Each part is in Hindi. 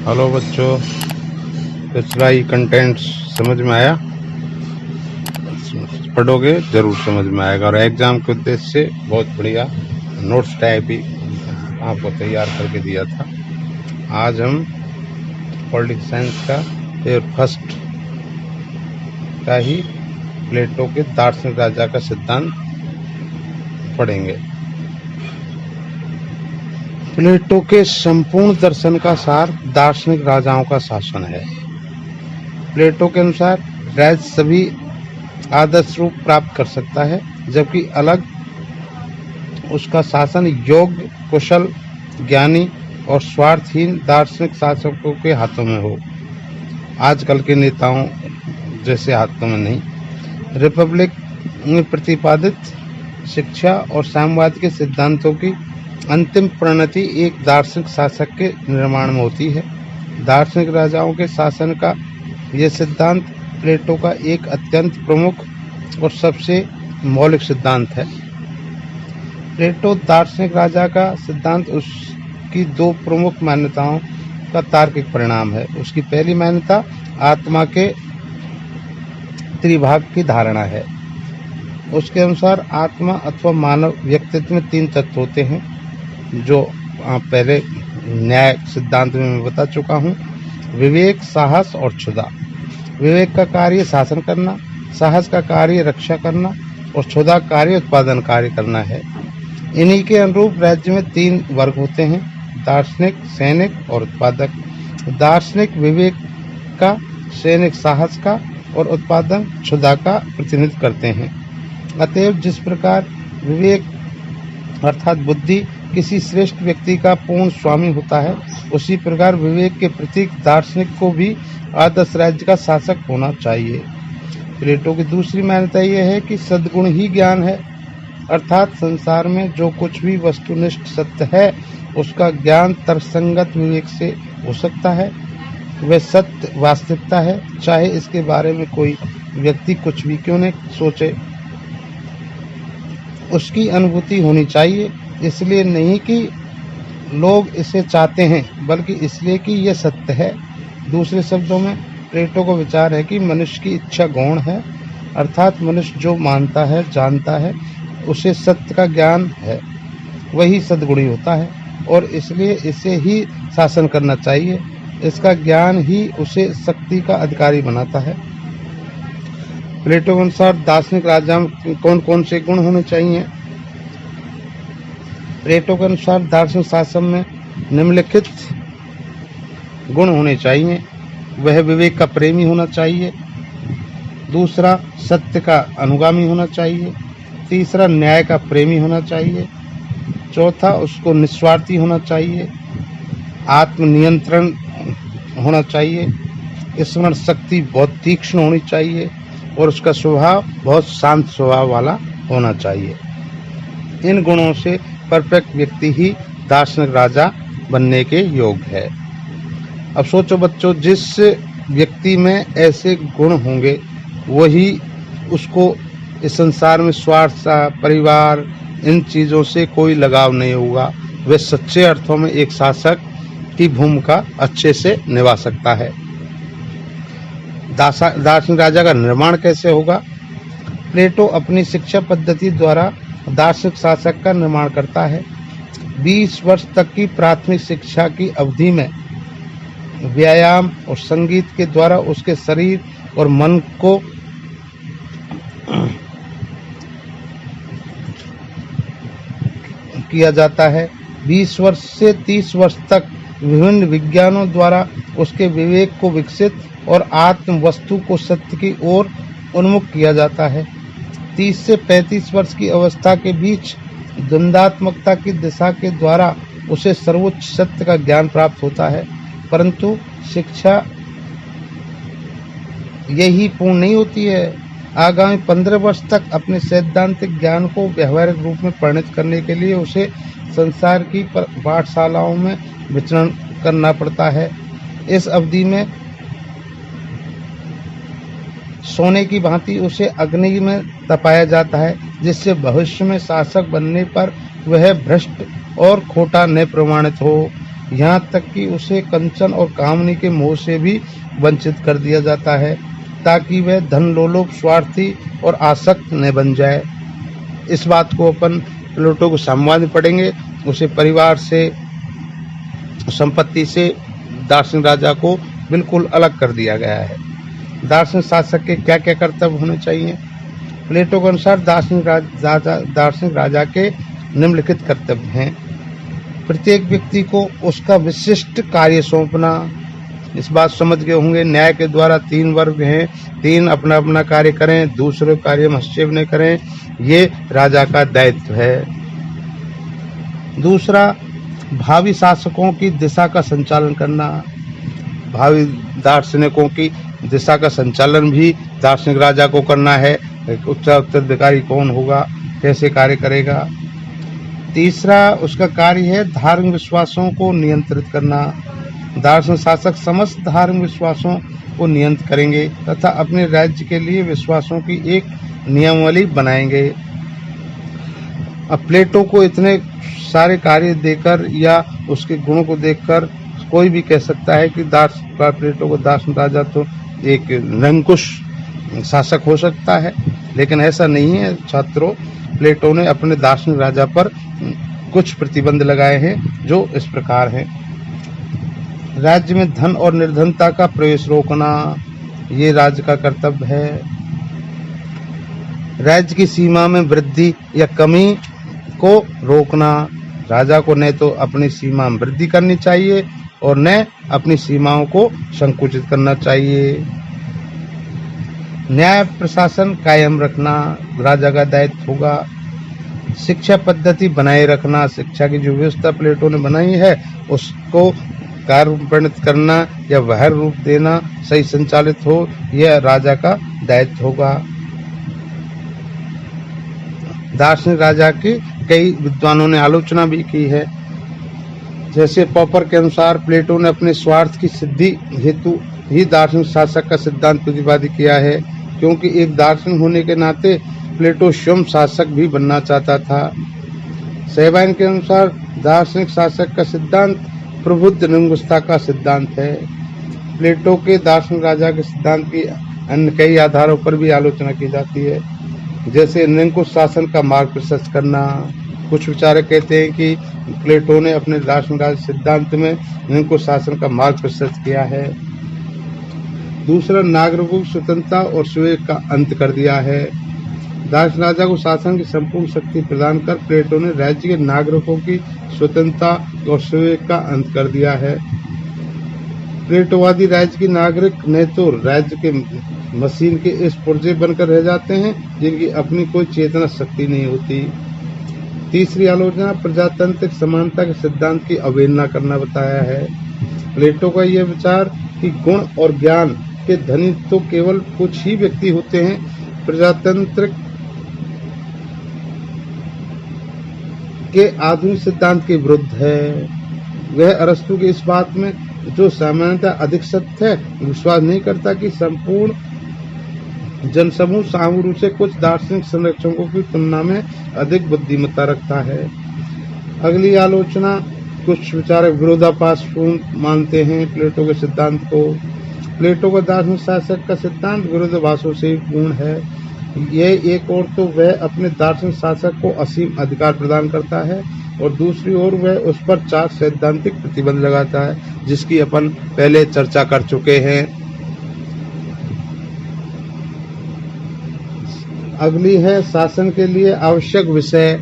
हेलो बच्चों, पिछला ही कंटेंट समझ में आया? पढ़ोगे जरूर समझ में आएगा और एग्जाम के उद्देश्य से बहुत बढ़िया नोट्स टाइप ही आपको तैयार करके दिया था। आज हम पॉलिटिक्स साइंस का फर्स्ट का ही प्लेटो के दार्शनिक राजा का सिद्धांत पढ़ेंगे। प्लेटो के संपूर्ण दर्शन का सार दार्शनिक राजाओं का शासन है। प्लेटो के अनुसार राज्य सभी आदर्श रूप प्राप्त कर सकता है, जबकि अलग उसका शासन योग्य, कुशल, ज्ञानी और स्वार्थहीन दार्शनिक शासकों के हाथों में हो, आजकल के नेताओं जैसे हाथों में नहीं। रिपब्लिक में प्रतिपादित शिक्षा और साम्यवाद के सिद्धांतों की अंतिम परिणति एक दार्शनिक शासक के निर्माण में होती है। दार्शनिक राजाओं के शासन का यह सिद्धांत प्लेटो का एक अत्यंत प्रमुख और सबसे मौलिक सिद्धांत है। प्लेटो दार्शनिक राजा का सिद्धांत उसकी दो प्रमुख मान्यताओं का तार्किक परिणाम है। उसकी पहली मान्यता आत्मा के त्रिभाग की धारणा है। उसके अनुसार आत्मा अथवा मानव व्यक्तित्व में तीन तत्व होते हैं, जो पहले न्याय सिद्धांत में मैं बता चुका हूँ। विवेक, साहस और क्षुधा। विवेक का कार्य शासन करना, साहस का कार्य रक्षा करना और क्षुधा कार्य उत्पादन कार्य करना है। इन्हीं के अनुरूप राज्य में तीन वर्ग होते हैं, दार्शनिक, सैनिक और उत्पादक। दार्शनिक विवेक का, सैनिक साहस का और उत्पादन क्षुधा का प्रतिनिधित्व करते हैं। अतएव जिस प्रकार विवेक अर्थात बुद्धि किसी श्रेष्ठ व्यक्ति का पूर्ण स्वामी होता है, उसी प्रकार विवेक के प्रतीक दार्शनिक को भी आदर्श राज्य का शासक होना चाहिए। प्लेटो की दूसरी मान्यता यह है कि सद्गुण ही ज्ञान है, अर्थात संसार में जो कुछ भी वस्तुनिष्ठ सत्य है उसका ज्ञान तर्कसंगत विवेक से हो सकता है। वह सत्य वास्तविकता है, चाहे इसके बारे में कोई व्यक्ति कुछ भी क्यों न सोचे। उसकी अनुभूति होनी चाहिए, इसलिए नहीं कि लोग इसे चाहते हैं, बल्कि इसलिए कि यह सत्य है। दूसरे शब्दों में प्लेटो का विचार है कि मनुष्य की इच्छा गौण है, अर्थात मनुष्य जो मानता है, जानता है, उसे सत्य का ज्ञान है, वही सद्गुणी होता है और इसलिए इसे ही शासन करना चाहिए। इसका ज्ञान ही उसे शक्ति का अधिकारी बनाता है। प्लेटो के अनुसार दार्शनिक राजा में कौन कौन से गुण होने चाहिए? प्लेटो के अनुसार दार्शनिक शासन में निम्नलिखित गुण होने चाहिए। वह विवेक का प्रेमी होना चाहिए। दूसरा, सत्य का अनुगामी होना चाहिए। तीसरा, न्याय का प्रेमी होना चाहिए। चौथा, उसको निस्वार्थी होना चाहिए। आत्मनियंत्रण होना चाहिए। स्मरण शक्ति बहुत तीक्ष्ण होनी चाहिए और उसका स्वभाव बहुत शांत स्वभाव वाला होना चाहिए। इन गुणों से परफेक्ट व्यक्ति ही दार्शनिक राजा बनने के योग्य है। अब सोचो बच्चों, जिस व्यक्ति में ऐसे गुण होंगे वही उसको इस संसार में स्वार्थ, परिवार, इन चीज़ों से कोई लगाव नहीं होगा। वह सच्चे अर्थों में एक शासक की भूमिका अच्छे से निभा सकता है। दार्शनिक राजा का निर्माण कैसे होगा? प्लेटो अपनी शिक्षा पद्धति द्वारा दार्शनिक शासक का निर्माण करता है। 20 वर्ष तक की प्राथमिक शिक्षा की अवधि में व्यायाम और संगीत के द्वारा उसके शरीर और मन को किया जाता है। 20 वर्ष से 30 वर्ष तक विभिन्न विज्ञानों द्वारा उसके विवेक को विकसित और आत्म वस्तु को सत्य की ओर उन्मुख किया जाता है। 30 से 35 वर्ष की अवस्था के बीच द्वंद्वात्मकता की दिशा के द्वारा उसे सर्वोच्च सत्य का ज्ञान प्राप्त होता है, परंतु शिक्षा यही पूर्ण नहीं होती है। आगामी 15 वर्ष तक अपने सैद्धांतिक ज्ञान को व्यवहारिक रूप में परिणत करने के लिए उसे संसार की पाठशालाओं में विचरण करना पड़ता है। इस अवधि में सोने की भांति उसे अग्नि में तपाया जाता है, जिससे भविष्य में शासक बनने पर वह भ्रष्ट और खोटा न प्रमाणित हो। यहाँ तक कि उसे कंचन और कामनी के मोह से भी वंचित कर दिया जाता है, ताकि वह धन लोलुप, स्वार्थी और आसक्त न बन जाए। इस बात को अपन प्लेटो को सामने पढ़ेंगे। उसे परिवार से, संपत्ति से दार्शनिक राजा को बिल्कुल अलग कर दिया गया है। दार्शनिक शासक के क्या क्या कर्तव्य होने चाहिए? प्लेटो के अनुसार दार्शनिक राजा के निम्नलिखित कर्तव्य हैं। प्रत्येक व्यक्ति को उसका विशिष्ट कार्य सौंपना। इस बात समझ गए होंगे, न्याय के द्वारा 3 वर्ग हैं, 3 अपना अपना कार्य करें, दूसरे कार्य में हस्तक्षेप न करें, ये राजा का दायित्व है। दूसरा, भावी शासकों की दिशा का संचालन करना। भावी दार्शनिकों की दिशा का संचालन भी दार्शनिक राजा को करना है। उत्तराधिकारी कौन होगा, कैसे कार्य करेगा। तीसरा, उसका कार्य है धार्मिक विश्वासों को नियंत्रित करना। दार्शनिक शासक समस्त धार्मिक विश्वासों को नियंत्रित करेंगे तथा अपने राज्य के लिए विश्वासों की एक नियमावली बनाएंगे। अब प्लेटो को इतने सारे कार्य देकर या उसके गुणों को देखकर कोई भी कह सकता है कि प्लेटो को दार्शनिक राजा तो एक निरंकुश शासक हो सकता है, लेकिन ऐसा नहीं है छात्रों। प्लेटो ने अपने दार्शनिक राजा पर कुछ प्रतिबंध लगाए हैं, जो इस प्रकार हैं। राज्य में धन और निर्धनता का प्रवेश रोकना, ये राज्य का कर्तव्य है। राज्य की सीमा में वृद्धि या कमी को रोकना। राजा को न तो अपनी सीमा में वृद्धि करनी चाहिए और न अपनी सीमाओं को संकुचित करना चाहिए। न्याय प्रशासन कायम रखना राजा का दायित्व होगा। शिक्षा पद्धति बनाए रखना, शिक्षा की जो व्यवस्था प्लेटो ने बनाई है उसको कार्यान्वित करना या बाहर रूप देना सही संचालित हो, यह राजा का दायित्व होगा। दार्शनिक राजा की कई विद्वानों ने आलोचना भी की है। जैसे पॉपर के अनुसार प्लेटो ने अपने स्वार्थ की सिद्धि हेतु ही दार्शनिक शासक का सिद्धांत प्रतिपादित किया है, क्योंकि एक दार्शनिक होने के नाते प्लेटो स्वयं शासक भी बनना चाहता था। सेबाइन के अनुसार दार्शनिक शासक का सिद्धांत प्रबुद्ध निरंकुशता का सिद्धांत है। प्लेटो के दार्शनिक राजा के सिद्धांत की अन्य कई आधारों पर भी आलोचना की जाती है, जैसे निरंकुश शासन का मार्ग प्रशस्त करना। कुछ विचारक कहते हैं कि प्लेटो ने अपने दार्शनिक राजा सिद्धांत में निरंकुश शासन का मार्ग प्रशस्त किया है। दूसरा, नागरिकों की स्वतंत्रता और सुविवेक का अंत कर दिया है। दार्शनिक राजा को शासन की संपूर्ण शक्ति प्रदान कर प्लेटो ने राज्य के नागरिकों की स्वतंत्रता और सुविवेक का अंत कर दिया है। प्लेटोवादी राज्य के नागरिक न तो राज्य के मशीन के इस पुर्जे बनकर रह जाते हैं जिनकी अपनी कोई चेतना शक्ति नहीं होती। तीसरी आलोचना, प्रजातांत्रिक समानता के सिद्धांत की अवहेलना करना बताया है। प्लेटो का यह विचार कि गुण और ज्ञान के धनी तो केवल कुछ ही व्यक्ति होते हैं, प्रजातंत्र के आधुनिक सिद्धांत के विरुद्ध है। वह अरस्तु की इस बात में जो सामान्यतः अधिक सत्य है, विश्वास नहीं करता कि संपूर्ण जनसमूह सामूहिक रूप से कुछ दार्शनिक संरक्षकों की तुलना में अधिक बुद्धिमत्ता रखता है। अगली आलोचना, कुछ विचारक विरोधाभासपूर्ण मानते हैं प्लेटो के सिद्धांत को। प्लेटो का दार्शनिक शासक का सिद्धांत विरोधाभासों से पूर्ण है। यह एक ओर तो वह अपने दार्शनिक शासक को असीम अधिकार प्रदान करता है और दूसरी ओर वह उस पर 4 सैद्धांतिक प्रतिबंध लगाता है, जिसकी अपन पहले चर्चा कर चुके हैं। अगली है शासन के लिए आवश्यक विषय।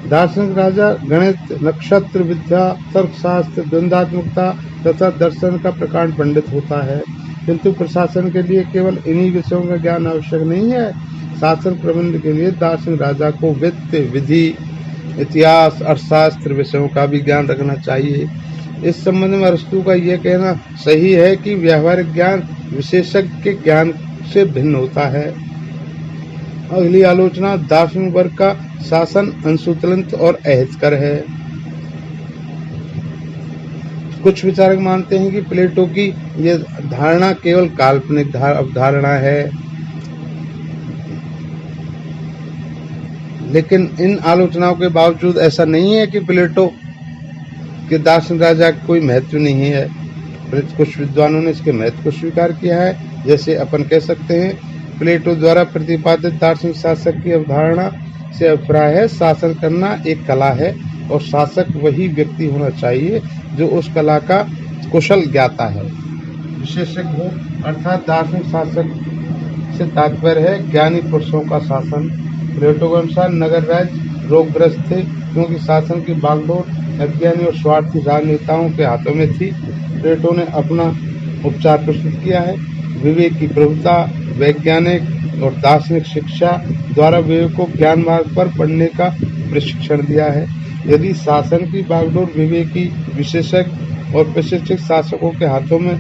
दार्शनिक राजा गणित, नक्षत्र विद्या, तर्कशास्त्र, द्वंद्वात्मकता तथा दर्शन का प्रकांड पंडित होता है, किंतु प्रशासन के लिए केवल इन्हीं विषयों का ज्ञान आवश्यक नहीं है। शासन प्रबंध के लिए दार्शनिक राजा को वित्त, विधि, इतिहास, अर्थशास्त्र विषयों का भी ज्ञान रखना चाहिए। इस संबंध में अरस्तु का यह कहना सही है कि व्यावहारिक ज्ञान विशेषज्ञ के ज्ञान से भिन्न होता है। अगली आलोचना, दार्शनिक वर्ग का शासन अंशुतलंत और अहितकर है। कुछ विचारक मानते हैं कि प्लेटो की यह धारणा केवल काल्पनिक अवधारणा है, लेकिन इन आलोचनाओं के बावजूद ऐसा नहीं है कि प्लेटो कि दार्शनिक राजा का कोई महत्व नहीं है, परंतु कुछ विद्वानों ने इसके महत्व को स्वीकार किया है। जैसे अपन कह सकते हैं, प्लेटो द्वारा प्रतिपादित दार्शनिक शासक की अवधारणा से अभिप्राय है शासन करना एक कला है और शासक वही व्यक्ति होना चाहिए जो उस कला का कुशल ज्ञाता है, विशेषज्ञ हो। अर्थात दार्शनिक शासक से तात्पर्य है ज्ञानी पुरुषों का शासन। प्लेटो के अनुसार नगर राज्य रोगग्रस्त थे क्योंकि शासन की बागडोर अज्ञानी और स्वार्थी राजनेताओं के हाथों में थी। प्लेटो ने अपना उपचार प्रस्तुत किया है। विवेक की प्रभुता, वैज्ञानिक और दार्शनिक शिक्षा द्वारा विवेक को ज्ञान मार्ग पर पढ़ने का प्रशिक्षण दिया है। यदि शासन की बागडोर विवेकी, विशेषज्ञ और प्रशिक्षित शासकों के हाथों में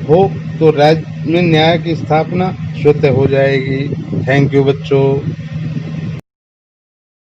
हो तो राज्य में न्याय की स्थापना स्वतः हो जाएगी। थैंक यू बच्चों।